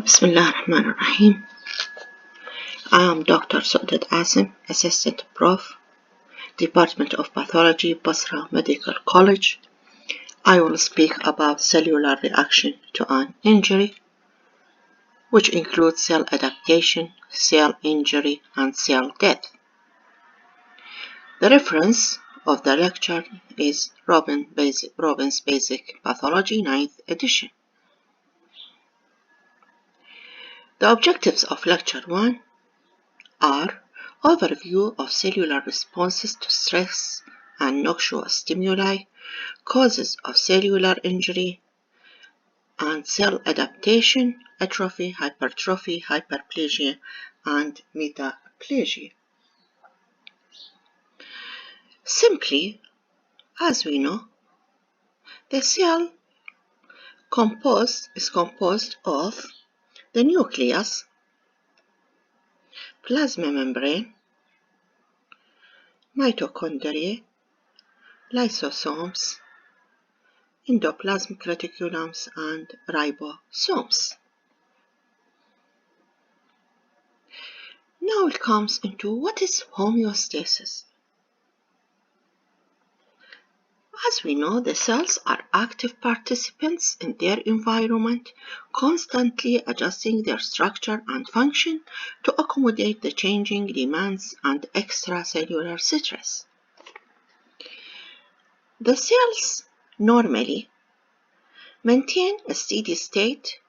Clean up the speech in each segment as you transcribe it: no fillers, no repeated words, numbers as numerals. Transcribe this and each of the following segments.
Bismillah ar-Rahman ar-Rahim. I am Dr. Suadad Asim, Assistant Prof, Department of Pathology, Basra Medical College. I will speak about cellular reaction to an injury, which includes cell adaptation, cell injury, and cell death. The reference of the lecture is Robin's Basic Pathology, 9th edition. The objectives of Lecture 1 are overview of cellular responses to stress and noxious stimuli, causes of cellular injury, and cell adaptation, atrophy, hypertrophy, hyperplasia, and metaplasia. Simply, as we know, the cell is composed of the nucleus, plasma membrane, mitochondria, lysosomes, endoplasmic reticulums, and ribosomes. Now it comes into what is homeostasis. As we know, the cells are active participants in their environment, constantly adjusting their structure and function to accommodate the changing demands and extracellular stress. The cells normally maintain a steady state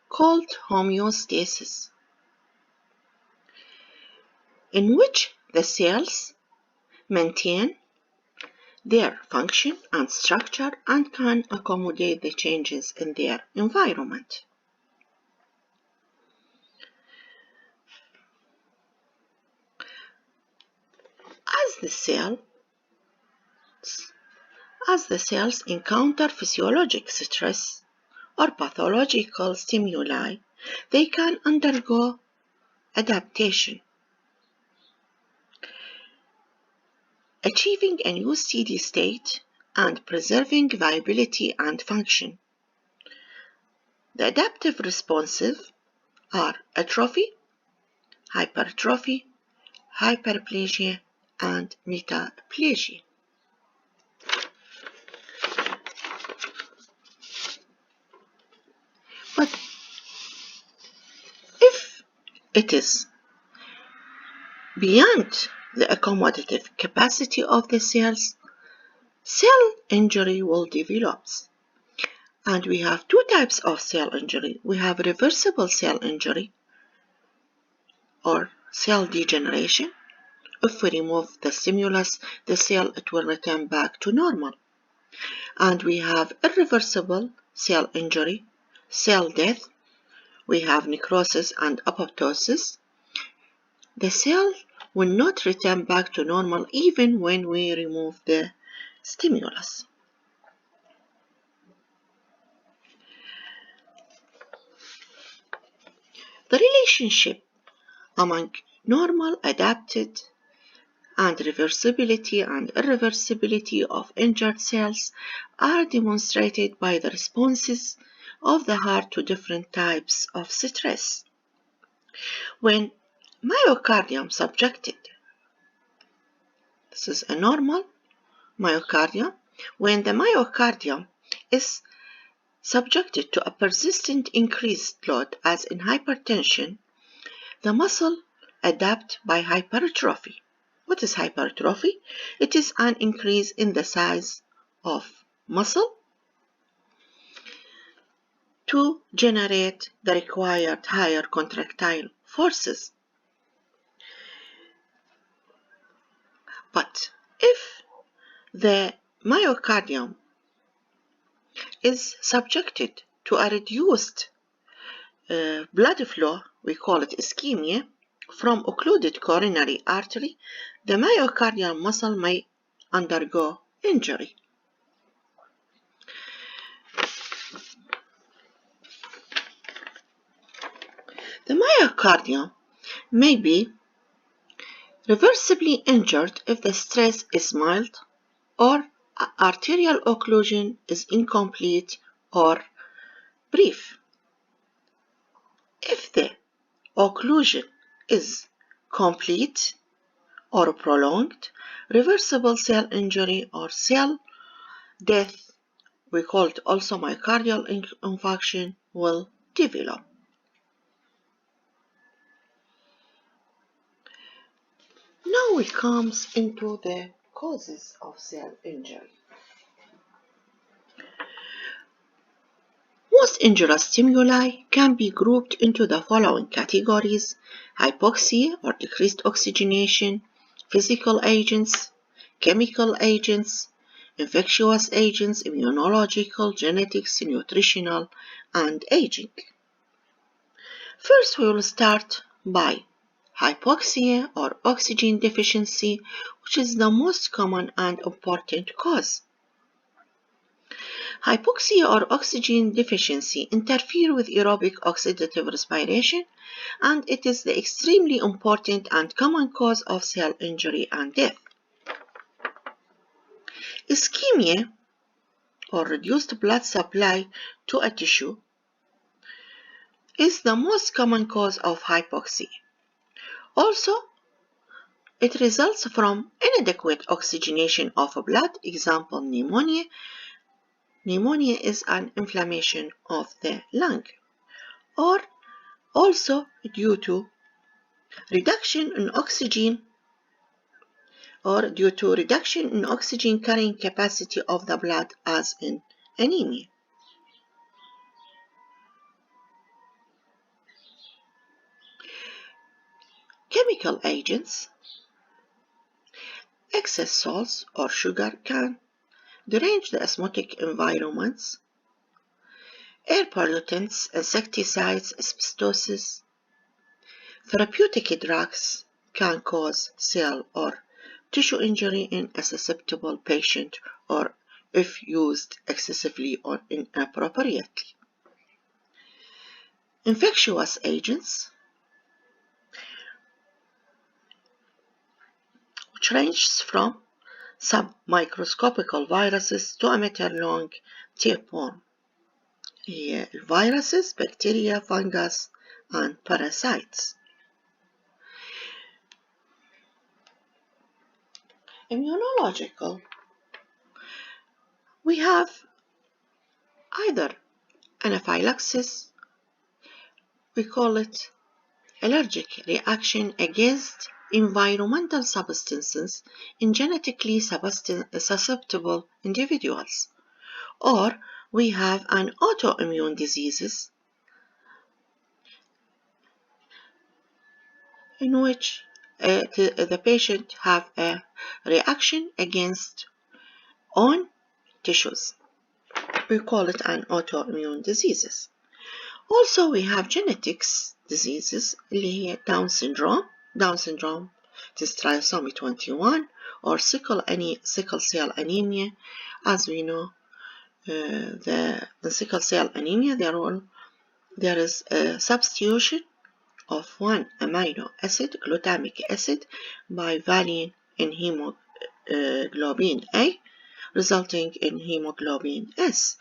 called homeostasis, in which the cells maintain their function and structure and can accommodate the changes in their environment. As the cells encounter physiologic stress or pathological stimuli, they can undergo adaptation, achieving a new steady state and preserving viability and function. The adaptive responses are atrophy, hypertrophy, hyperplasia, and metaplasia. But if it is beyond the accommodative capacity of the cells, cell injury will develop. And we have two types of cell injury. We have reversible cell injury or cell degeneration. If we remove the stimulus, the cell will return back to normal. And we have irreversible cell injury, cell death. We have necrosis and apoptosis. The cell will not return back to normal even when we remove the stimulus. The relationship among normal, adapted, and reversibility and irreversibility of injured cells are demonstrated by the responses of the heart to different types of stress. When myocardium subjected, this is a normal myocardium, when the myocardium is subjected to a persistent increased load, as in hypertension, the muscle adapts by hypertrophy. What is hypertrophy? It is an increase in the size of muscle to generate the required higher contractile forces. But if the myocardium is subjected to a reduced blood flow, we call it ischemia, from occluded coronary artery, the myocardial muscle may undergo injury. The myocardium may be reversibly injured if the stress is mild or arterial occlusion is incomplete or brief. If the occlusion is complete or prolonged, reversible cell injury or cell death, we call it also myocardial infarction, will develop. Now it comes into the causes of cell injury. Most injurious stimuli can be grouped into the following categories: hypoxia or decreased oxygenation, physical agents, chemical agents, infectious agents, immunological, genetics, nutritional, and aging. First, we will start by hypoxia or oxygen deficiency, which is the most common and important cause. Hypoxia or oxygen deficiency interfere with aerobic oxidative respiration, and it is the extremely important and common cause of cell injury and death. Ischemia or reduced blood supply to a tissue is the most common cause of hypoxia. Also, it results from inadequate oxygenation of blood, example pneumonia. Pneumonia is an inflammation of the lung, or also due to reduction in oxygen carrying capacity of the blood, as in anemia. Chemical agents, excess salts or sugar can derange the osmotic environments. Air pollutants, insecticides, asbestosis. Therapeutic drugs can cause cell or tissue injury in a susceptible patient or if used excessively or inappropriately. Infectious agents, which ranges from submicroscopical viruses to a meter-long tapeworm. Viruses, bacteria, fungus, and parasites. Immunological, we have either anaphylaxis, we call it allergic reaction against environmental substances in genetically susceptible individuals, or we have an autoimmune diseases in which the patient have a reaction against own tissues. We call it an autoimmune diseases. Also, we have genetics diseases, Down syndrome, this trisomy 21, or sickle cell anemia. As we know, the sickle cell anemia, there is a substitution of one amino acid, glutamic acid, by valine in hemoglobin A, resulting in hemoglobin S.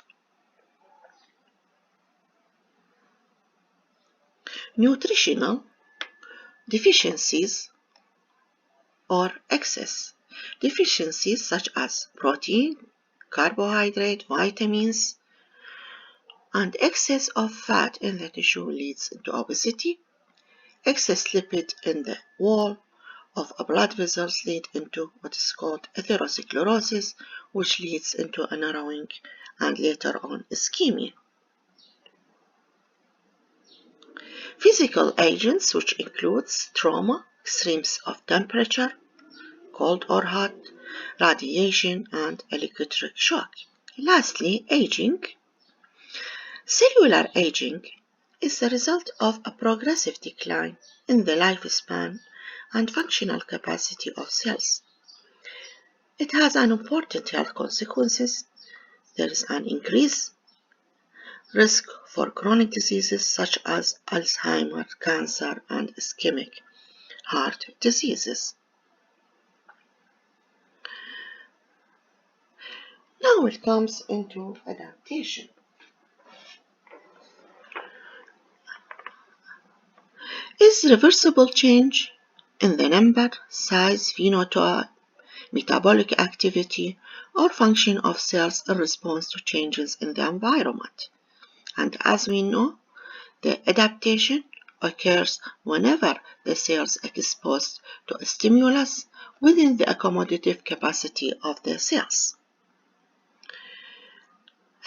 Nutritional deficiencies or excess deficiencies such as protein, carbohydrate, vitamins, and excess of fat in the tissue leads to obesity. Excess lipid in the wall of blood vessels lead into what is called atherosclerosis, which leads into a narrowing and later on ischemia. Physical agents, which includes trauma, extremes of temperature, cold or hot, radiation, and electric shock. Lastly, aging. Cellular aging is the result of a progressive decline in the lifespan and functional capacity of cells. It has an important health consequences. There is an increased risk for chronic diseases such as Alzheimer's, cancer, and ischemic heart diseases. Now it comes into adaptation. is reversible change in the number, size, phenotype, metabolic activity, or function of cells in response to changes in the environment. And as we know, the adaptation occurs whenever the cell is exposed to a stimulus within the accommodative capacity of the cells.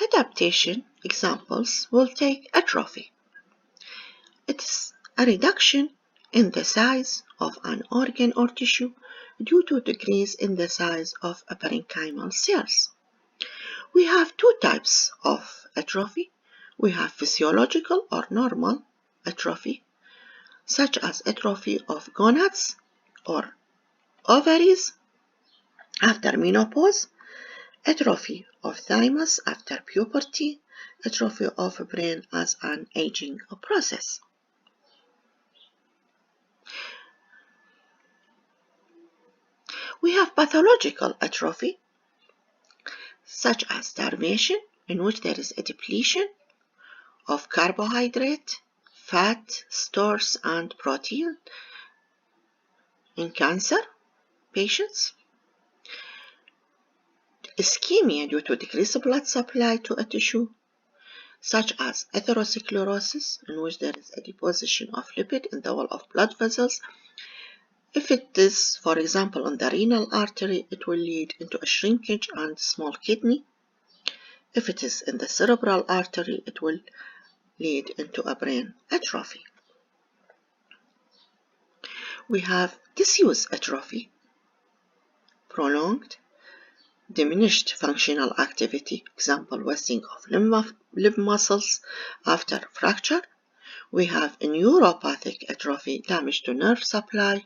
Adaptation examples will take atrophy. It is a reduction in the size of an organ or tissue due to decrease in the size of parenchymal cells. We have two types of atrophy. We have physiological or normal atrophy, such as atrophy of gonads or ovaries after menopause, atrophy of thymus after puberty, atrophy of brain as an aging process. We have pathological atrophy, such as starvation, in which there is a depletion of carbohydrate, fat, stores, and protein in cancer patients. Ischemia due to decreased blood supply to a tissue, such as atherosclerosis, in which there is a deposition of lipid in the wall of blood vessels. If it is, for example, on the renal artery, it will lead into a shrinkage and small kidney. If it is in the cerebral artery, it will lead into a brain atrophy. We have disuse atrophy, prolonged, diminished functional activity, example, wasting of limb muscles after fracture. We have neuropathic atrophy, damage to nerve supply,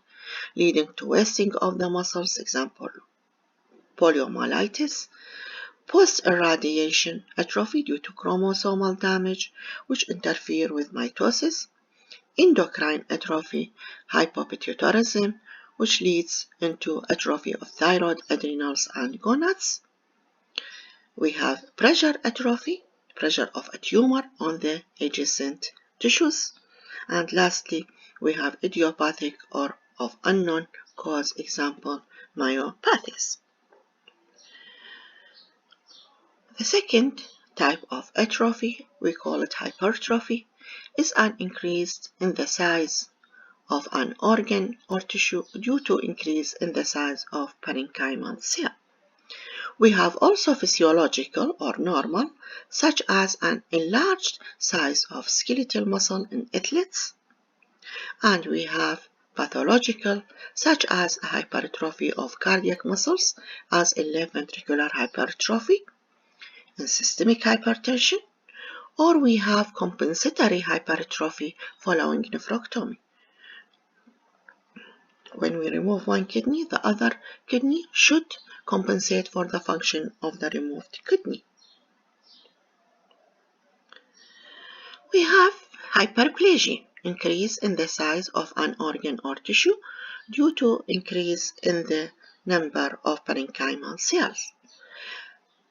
leading to wasting of the muscles, example, poliomyelitis. Post-irradiation atrophy due to chromosomal damage, which interfere with mitosis. Endocrine atrophy, hypopituitarism, which leads into atrophy of thyroid, adrenals, and gonads. We have pressure atrophy, pressure of a tumor on the adjacent tissues. And lastly, we have idiopathic or of unknown cause, example, myopathies. The second type of atrophy, we call it hypertrophy, is an increase in the size of an organ or tissue due to increase in the size of parenchymal cell. We have also physiological or normal, such as an enlarged size of skeletal muscle in athletes, and we have pathological, such as hypertrophy of cardiac muscles as a left ventricular hypertrophy in systemic hypertension, or we have compensatory hypertrophy following nephrectomy. When we remove one kidney, the other kidney should compensate for the function of the removed kidney. We have hyperplasia, increase in the size of an organ or tissue due to increase in the number of parenchymal cells.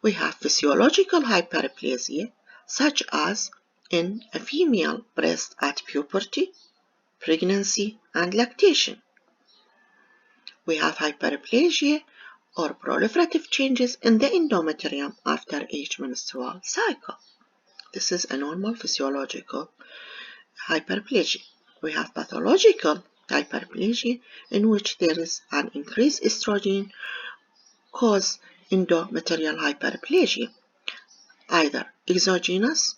We have physiological hyperplasia, such as in a female breast at puberty, pregnancy, and lactation. We have hyperplasia or proliferative changes in the endometrium after each menstrual cycle. This is a normal physiological hyperplasia. We have pathological hyperplasia, in which there is an increased estrogen cause endometrial hyperplasia, either exogenous,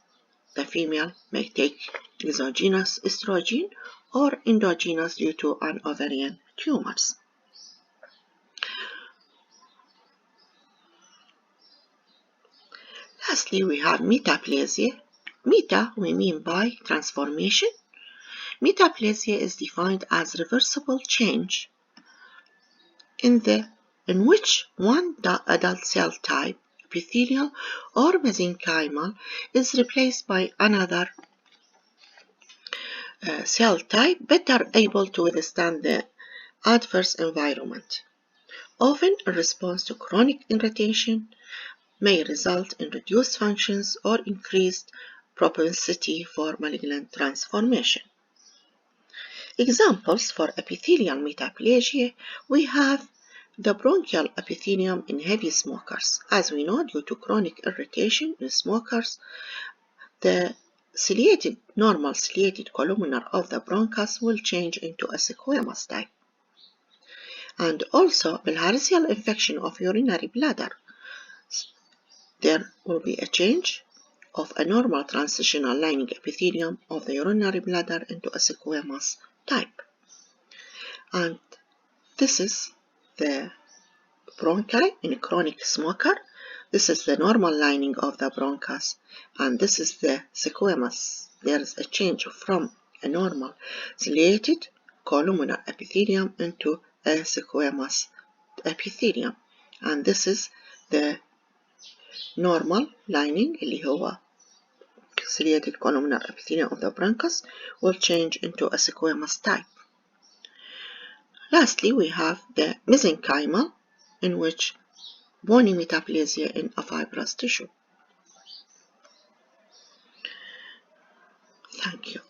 the female may take exogenous estrogen, or endogenous due to an ovarian tumors. Lastly, we have metaplasia. Meta, we mean by transformation. Metaplasia is defined as reversible change in which one adult cell type, epithelial or mesenchymal, is replaced by another cell type better able to withstand the adverse environment. Often in response to chronic irritation, may result in reduced functions or increased propensity for malignant transformation. Examples for epithelial metaplasia, we have the bronchial epithelium in heavy smokers. As we know, due to chronic irritation in smokers, the normal ciliated columnar of the bronchus will change into a squamous type. And also, bilharzia infection of urinary bladder, there will be a change of a normal transitional lining epithelium of the urinary bladder into a squamous type. And this is the bronchi in a chronic smoker. This is the normal lining of the bronchus, and this is the squamous. There is a change from a normal ciliated columnar epithelium into a squamous epithelium, and this is the normal lining اللي هو ciliated columnar epithelium of the bronchus will change into a squamous type. Lastly, we have the mesenchymal, in which bony metaplasia in a fibrous tissue. Thank you.